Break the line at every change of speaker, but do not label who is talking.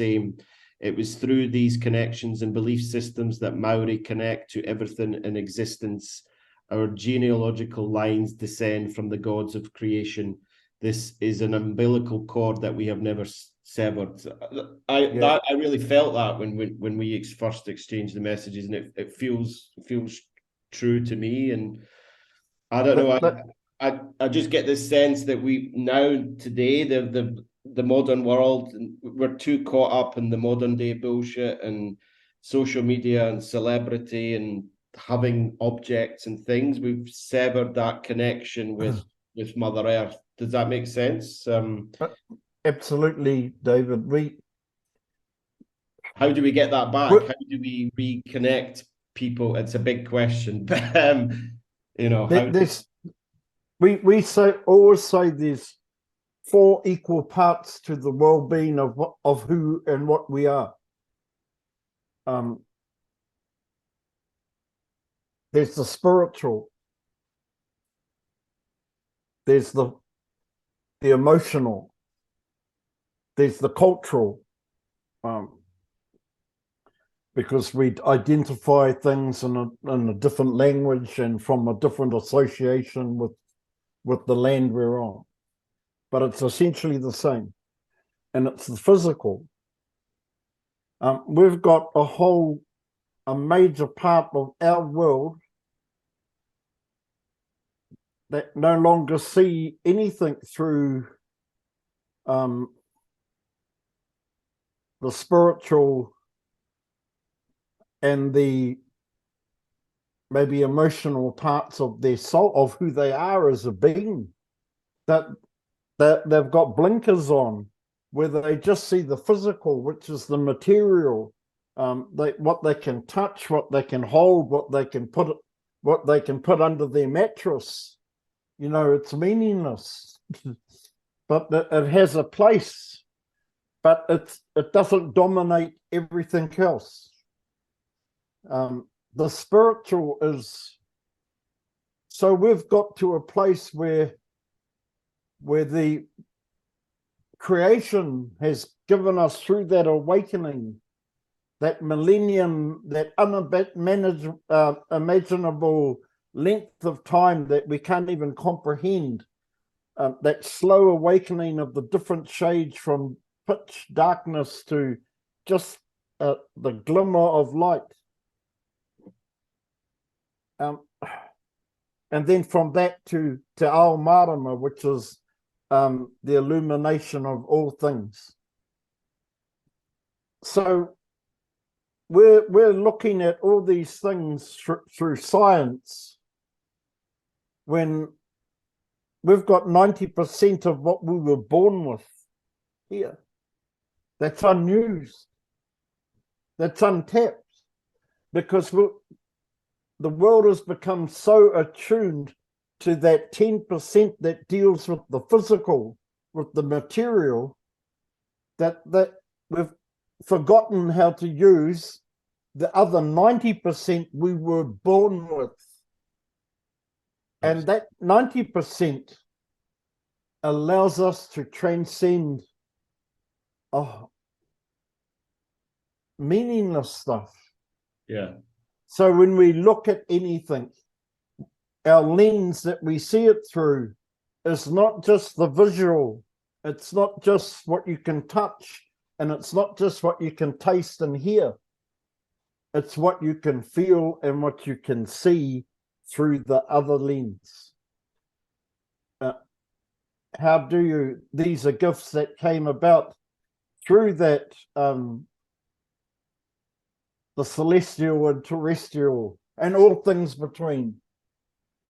same. It was through these connections and belief systems that Maori connect to everything in existence. Our genealogical lines descend from the gods of creation. This is an umbilical cord that we have never severed. I really felt that when we first exchanged the messages, and it feels true to me. And I don't know. I just get this sense that we now today the modern world, we're too caught up in the modern day bullshit and social media and celebrity and having objects and things. We've severed that connection with Mother Earth. Does that make sense?
Absolutely, David.
How do we get that back? How do we reconnect people? It's a big question, but
we always say there's 4 equal parts to the well-being of who and what we are. There's the spiritual, there's the emotional, there's the cultural, because we identify things in a different language and from a different association with the land we're on. But it's essentially the same. And it's the physical. We've got a major part of our world that no longer see anything through the spiritual and the maybe emotional parts of their soul, of who they are as a being, that they've got blinkers on, where they just see the physical, which is the material, what they can touch, what they can hold, what they can put under their mattress. It's meaningless, but it has a place, but it doesn't dominate everything else. The spiritual is, so we've got to a place where the creation has given us, through that awakening, that millennium, that unimaginable length of time that we can't even comprehend, that slow awakening of the different shades from pitch darkness to just the glimmer of light. And then from that to Te Ao Marama, which is the illumination of all things. So we're looking at all these things through science, when we've got 90% of what we were born with here. That's unused. That's untapped, because the world has become so attuned to that 10% that deals with the physical, with the material, that we've forgotten how to use the other 90% we were born with. And that 90% allows us to transcend meaningless stuff.
Yeah.
So when we look at anything, our lens that we see it through is not just the visual. It's not just what you can touch, and it's not just what you can taste and hear. It's what you can feel and what you can see through the other lens. These are gifts that came about through that, the celestial and terrestrial and all things between.